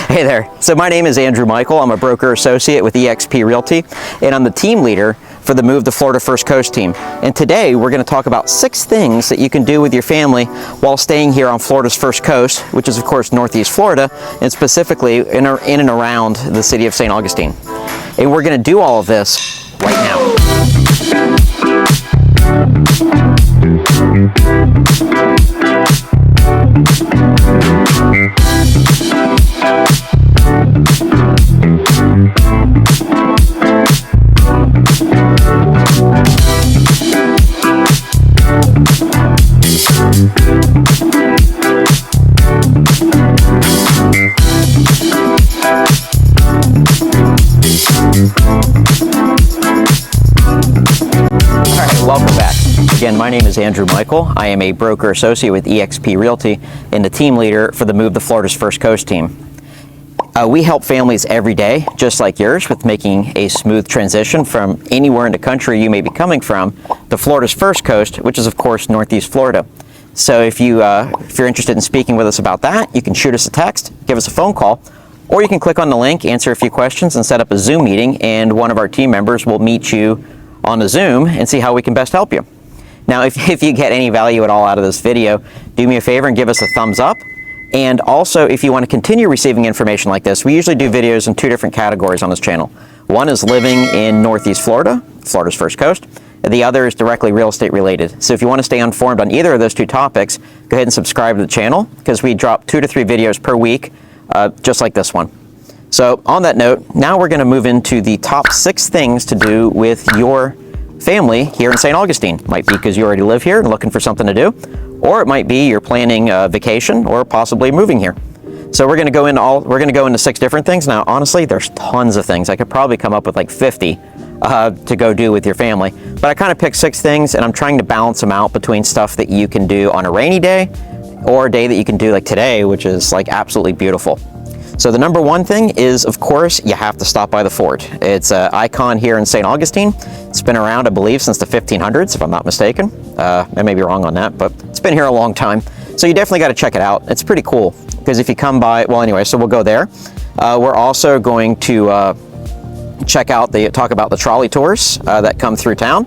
Hey there. So my name is Andrew Michael. I'm a broker associate with eXp Realty, and I'm the team leader for the Move to Florida First Coast team. And today we're going to talk about 6 things that you can do with your family while staying here on Florida's First Coast, which is of course Northeast Florida, and specifically in and around the city of St. Augustine. And we're going to do all of this right now. Welcome back. Again, my name is Andrew Michael. I am a broker associate with eXp Realty and the team leader for the Move to Florida's First Coast team. We help families every day, just like yours, with making a smooth transition from anywhere in the country you may be coming from to Florida's First Coast, which is of course Northeast Florida. So if you're interested in speaking with us about that, you can shoot us a text, give us a phone call, or you can click on the link, answer a few questions, and set up a Zoom meeting, and one of our team members will meet you on the Zoom and see how we can best help you. Now, if you get any value at all out of this video, do me a favor and give us a thumbs up. And also, if you want to continue receiving information like this, we usually do videos in 2 different categories on this channel. One is living in Northeast Florida, Florida's First Coast. The other is directly real estate related. So if you want to stay informed on either of those 2 topics, go ahead and subscribe to the channel, because we drop 2 to 3 videos per week, just like this one. So on that note, now we're going to move into the top 6 things to do with your family here in St. Augustine. Might be because you already live here and looking for something to do, or it might be you're planning a vacation or possibly moving here. So we're going to go into 6 different things. Now, honestly, there's tons of things. I could probably come up with like 50 to go do with your family, but I kind of picked 6 things, and I'm trying to balance them out between stuff that you can do on a rainy day or a day that you can do like today, which is like absolutely beautiful. So the number 1 thing is, of course, you have to stop by the fort. It's an icon here in St. Augustine. It's been around, I believe, since the 1500s, if I'm not mistaken. I may be wrong on that, but it's been here a long time. So you definitely got to check it out. It's pretty cool, because if you come by, well, anyway, so we'll go there. We're also going to talk about the Trolly Tours that come through town.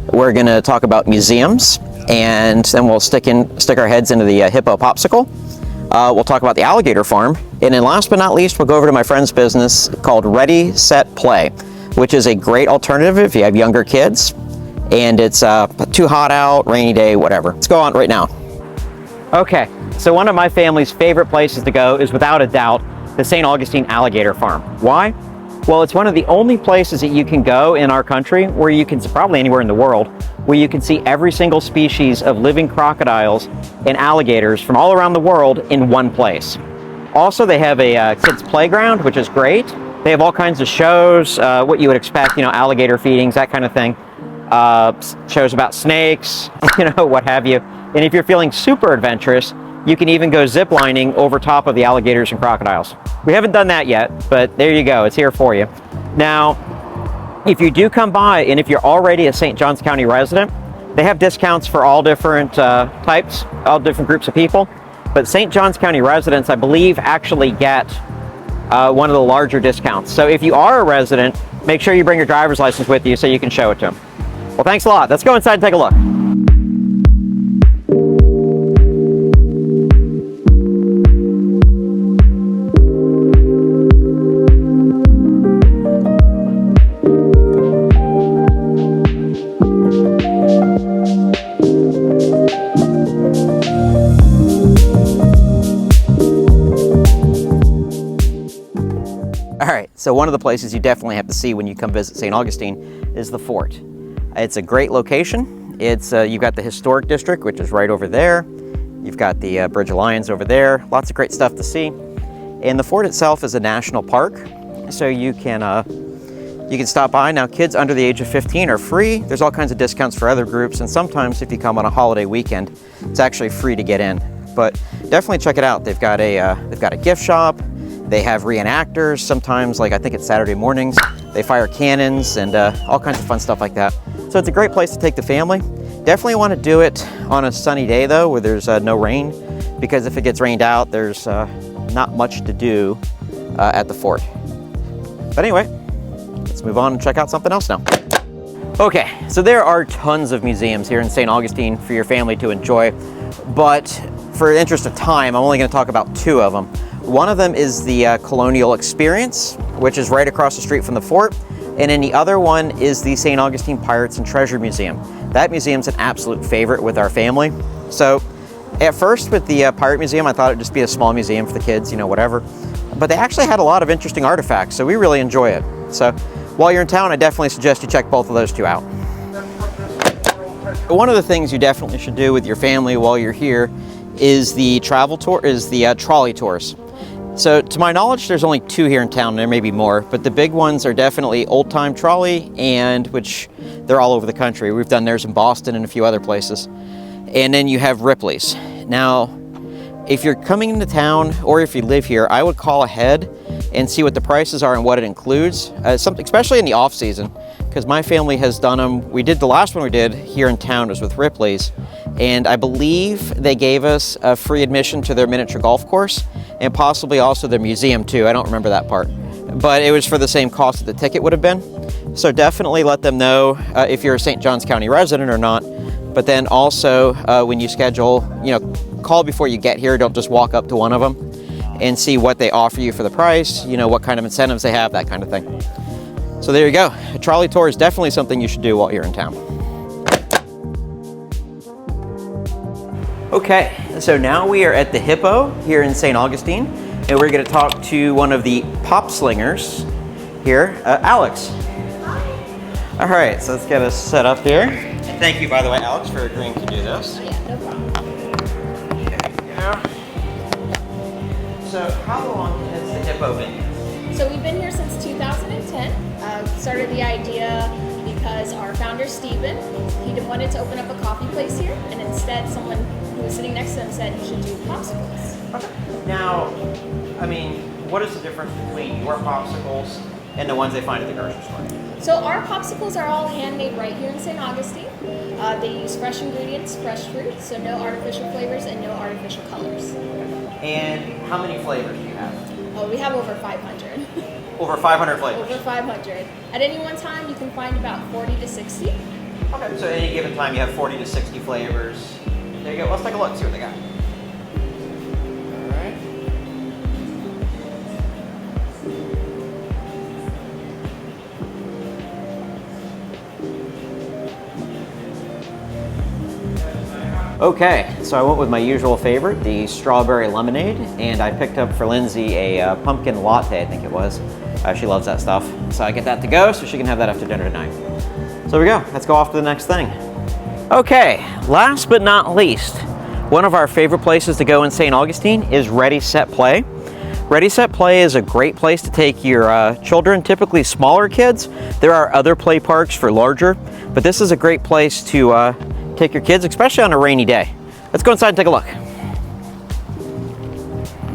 We're going to talk about museums, and then we'll stick our heads into the Hyppo Popsicle. We'll talk about the Alligator farm, and then last but not least, we'll go over to my friend's business called Ready, Set, Play, which is a great alternative if you have younger kids and it's too hot out, rainy day, whatever. Let's go on right now. Okay, so one of my family's favorite places to go is without a doubt the St. Augustine Alligator farm. Why? Well, it's one of the only places that you can go in our country, where you can, probably anywhere in the world, where you can see every single species of living crocodiles and alligators from all around the world in one place. Also, they have a kids playground, which is great. They have all kinds of shows, what you would expect, alligator feedings, that kind of thing. Shows about snakes, what have you. And if you're feeling super adventurous, you can even go zip lining over top of the alligators and crocodiles. We haven't done that yet, but there you go, it's here for you. Now, if you do come by, and if you're already a St. Johns County resident, they have discounts for all different types, all different groups of people. But St. Johns County residents, I believe, actually get one of the larger discounts. So if you are a resident, make sure you bring your driver's license with you so you can show it to them. Well, thanks a lot. Let's go inside and take a look. So one of the places you definitely have to see when you come visit St. Augustine is the fort. It's a great location. You've got the historic district, which is right over there. You've got the Bridge of Lions over there. Lots of great stuff to see. And the fort itself is a national park, so you can stop by. Now, kids under the age of 15 are free. There's all kinds of discounts for other groups, and sometimes if you come on a holiday weekend, it's actually free to get in. But definitely check it out. They've got a gift shop. They have reenactors. Sometimes, like I think it's Saturday mornings, they fire cannons and all kinds of fun stuff like that. So it's a great place to take the family. Definitely want to do it on a sunny day though, where there's no rain, because if it gets rained out, there's not much to do at the fort. But anyway, let's move on and check out something else now. Okay, so there are tons of museums here in St. Augustine for your family to enjoy, but for the interest of time, I'm only going to talk about 2 of them. One of them is the Colonial Experience, which is right across the street from the fort, and then the other one is the St. Augustine Pirates and Treasure Museum. That museum's an absolute favorite with our family. So at first with the Pirate Museum, I thought it'd just be a small museum for the kids, you know, whatever. But they actually had a lot of interesting artifacts, so we really enjoy it. So while you're in town, I definitely suggest you check both of those 2 out. One of the things you definitely should do with your family while you're here is the Trolly Tours. So to my knowledge, there's only 2 here in town. There may be more, but the big ones are definitely Old Time Trolley, and which they're all over the country. We've done theirs in Boston and a few other places. And then you have Ripley's. Now, if you're coming into town or if you live here, I would call ahead and see what the prices are and what it includes, especially in the off season, because my family has done them. We did the last one we did here in town was with Ripley's, and I believe they gave us a free admission to their miniature golf course and possibly also their museum too. I don't remember that part, but it was for the same cost that the ticket would have been. So definitely let them know if you're a St. Johns County resident or not. But then also when you schedule, call before you get here. Don't just walk up to one of them and see what they offer you for the price, what kind of incentives they have, that kind of thing. So there you go. A trolley tour is definitely something you should do while you're in town. Okay, so now we are at the Hyppo here in St. Augustine, and we're going to talk to one of the pop slingers here, Alex. Hi. All right, so let's get us set up here. And thank you, by the way, Alex, for agreeing to do this. Oh, yeah, no problem. There we go. So how long has the Hyppo been here? So we've been here since 2010. Started the idea because our founder, Steven, he wanted to open up a coffee place here, and instead someone who was sitting next to him said he should do popsicles. Okay. Now, what is the difference between your popsicles and the ones they find at the grocery store? So our popsicles are all handmade right here in St. Augustine. They use fresh ingredients, fresh fruit, so no artificial flavors and no artificial colors. And how many flavors do you have? Oh, we have over 500. Over 500 flavors? Over 500. At any one time, you can find about 40 to 60. Okay, so at any given time you have 40 to 60 flavors. There you go. Let's take a look, see what they got. Okay, so I went with my usual favorite, the strawberry lemonade, and I picked up for Lindsay a pumpkin latte, I think it was. She loves that stuff. So I get that to go so she can have that after dinner tonight. So there we go, let's go off to the next thing. Okay, last but not least, one of our favorite places to go in St. Augustine is Ready, Set, Play. Ready, Set, Play is a great place to take your children, typically smaller kids. There are other play parks for larger, but this is a great place to take your kids, especially on a rainy day. Let's go inside and take a look.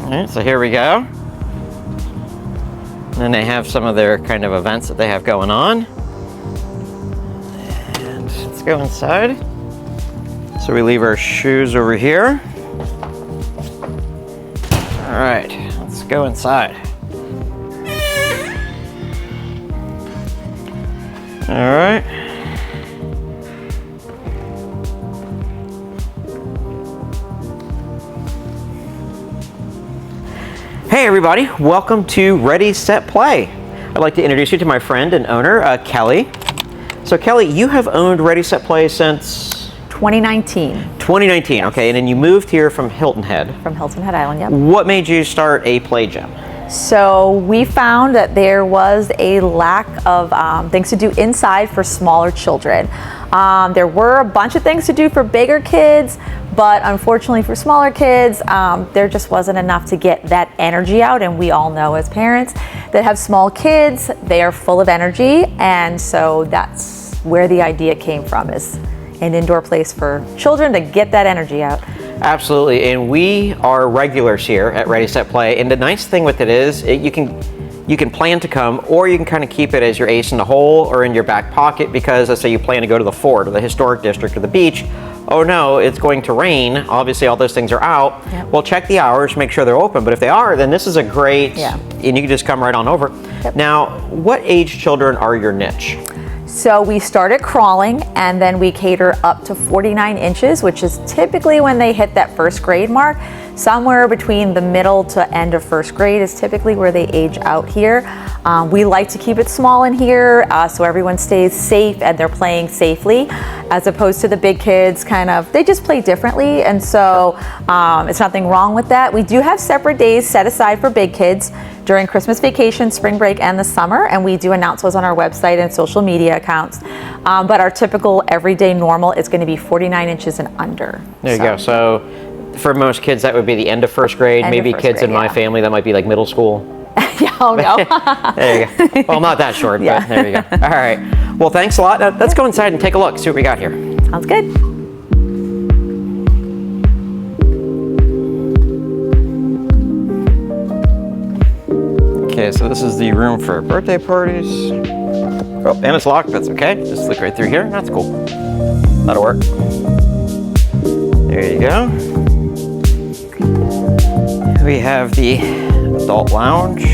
All right, so here we go. And then they have some of their kind of events that they have going on. And let's go inside. So we leave our shoes over here. All right, let's go inside. All right. Hey everybody, welcome to Ready, Set, Play. I'd like to introduce you to my friend and owner, Kelly. So Kelly, you have owned Ready, Set, Play since? 2019. 2019, yes. Okay, and then you moved here from Hilton Head. From Hilton Head Island, yep. What made you start a play gym? So we found that there was a lack of things to do inside for smaller children. There were a bunch of things to do for bigger kids, but unfortunately for smaller kids, there just wasn't enough to get that energy out. And we all know as parents that have small kids, they are full of energy. And so that's where the idea came from, is an indoor place for children to get that energy out. Absolutely, and we are regulars here at Ready, Set, Play, and the nice thing with it is you can plan to come, or you can kind of keep it as your ace in the hole or in your back pocket, because let's say you plan to go to the fort or the historic district or the beach. oh no, it's going to rain. Obviously all those things are out. Yep. Well, check the hours, make sure they're open. But if they are, then this is a great, Yeah. and you can just come right on over. Yep. Now, what age children are your niche? So we started crawling, and then we cater up to 49 inches, which is typically when they hit that first grade mark. Somewhere between the middle to end of first grade is typically where they age out here. We like to keep it small in here so everyone stays safe and they're playing safely, as opposed to the big kids they just play differently, and so it's nothing wrong with that. We do have separate days set aside for big kids during Christmas vacation, spring break, and the summer, and we do announce those on our website and social media accounts. But our typical everyday normal is going to be 49 inches and under. There you go. So for most kids, that would be the end of first grade. End of Maybe first kids grade, in my yeah. family, that might be like middle school. Yeah, oh no. There you go. Well, not that short, Yeah. but there you go. All right. Well, thanks a lot. Now, let's go inside and take a look, see what we got here. Sounds good. Okay, so this is the room for birthday parties. Oh, and it's locked, that's okay. Just look right through here. That's cool. That'll work. There you go. We have the adult lounge.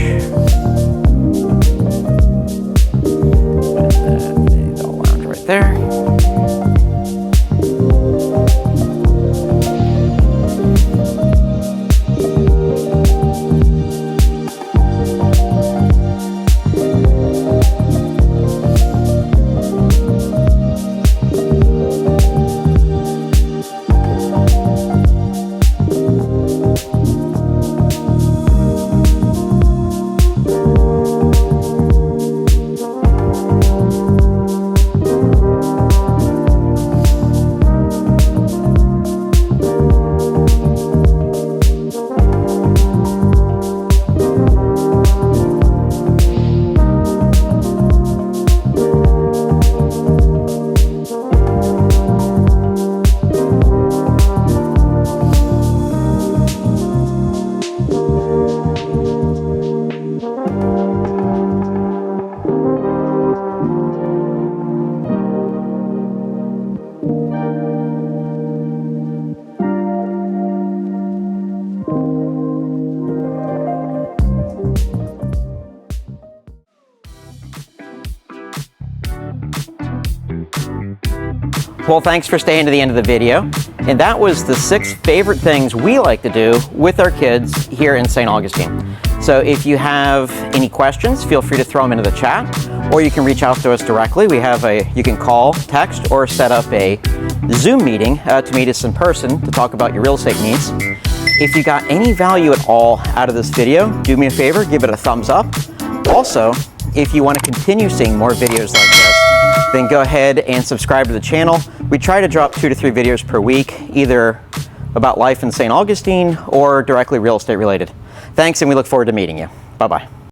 The adult lounge right there. Well, thanks for staying to the end of the video. And that was the 6 favorite things we like to do with our kids here in St. Augustine. So if you have any questions, feel free to throw them into the chat, or you can reach out to us directly. You can call, text, or set up a Zoom meeting to meet us in person to talk about your real estate needs. If you got any value at all out of this video, do me a favor, give it a thumbs up. Also, if you want to continue seeing more videos like this, then go ahead and subscribe to the channel. We try to drop 2 to 3 videos per week, either about life in St. Augustine or directly real estate related. Thanks, and we look forward to meeting you. Bye-bye.